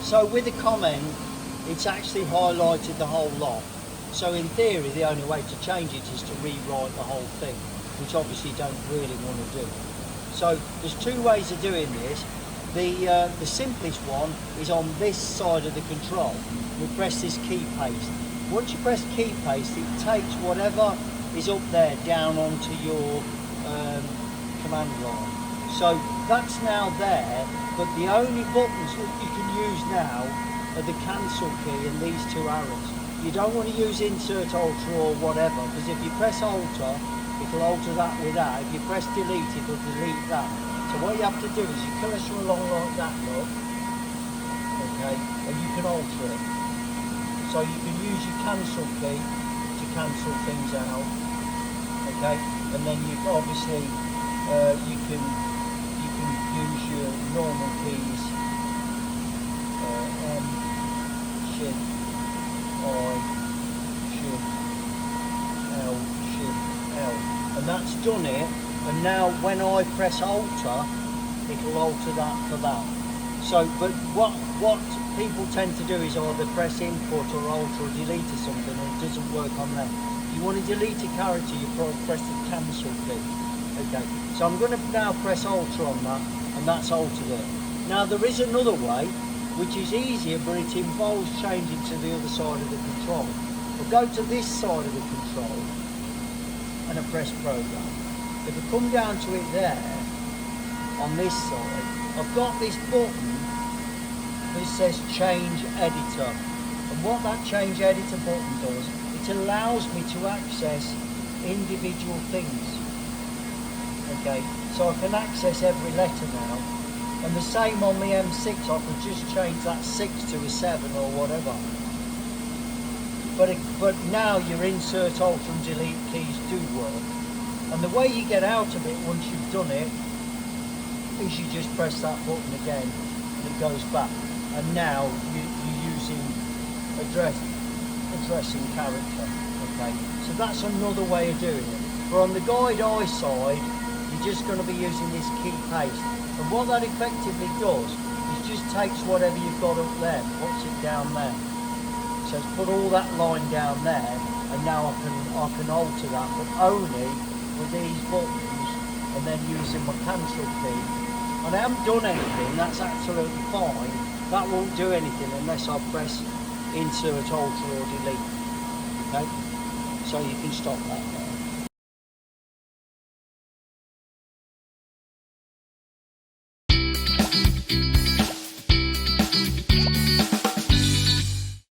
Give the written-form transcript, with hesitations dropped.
So with the comment, it's actually highlighted the whole lot. So in theory, the only way to change it is to rewrite the whole thing, which obviously you don't really want to do. So there's two ways of doing this. The simplest one is on this side of the control. We press this key paste. Once you press key paste, it takes whatever is up there down onto your command line. So that's now there, but the only buttons that you can use now are the cancel key and these two arrows. You don't want to use insert alter or whatever, because if you press alter, it'll alter that with that. If you press delete, it'll delete that. So what you have to do is you cursor along like that, look, okay, and you can alter it. So you can use your cancel key to cancel things out, okay, and then you obviously you can use your normal keys, M, Shift, I, Shift, L, Shift, L, and that's done it. And now when I press alter, it'll alter that for that. So, but what people tend to do is either press input or alter or delete or something, and it doesn't work on that. If you want to delete a character, you press the cancel key. Okay, so I'm going to now press alter on that, and that's altered it. Now there is another way, which is easier, but it involves changing to the other side of the control. I'll go to this side of the control, and I press program. If I come down to it there, on this side, I've got this button that says change editor. And what that change editor button does, it allows me to access individual things. Okay, so I can access every letter now. And the same on the M6, I can just change that 6 to a 7 or whatever. But now your insert, alter and delete keys do work. And the way you get out of it once you've done it is you just press that button again and it goes back. And now you're using addressing character. Okay, so that's another way of doing it. But on the guide I side, you're just going to be using this key paste. And what that effectively does is just takes whatever you've got up there, puts it down there. So it's put all that line down there, and now I can alter that, but only with these buttons, and then using my cancel key. And I haven't done anything, that's absolutely fine. That won't do anything unless I press insert, alter or delete. Okay, so you can stop that there.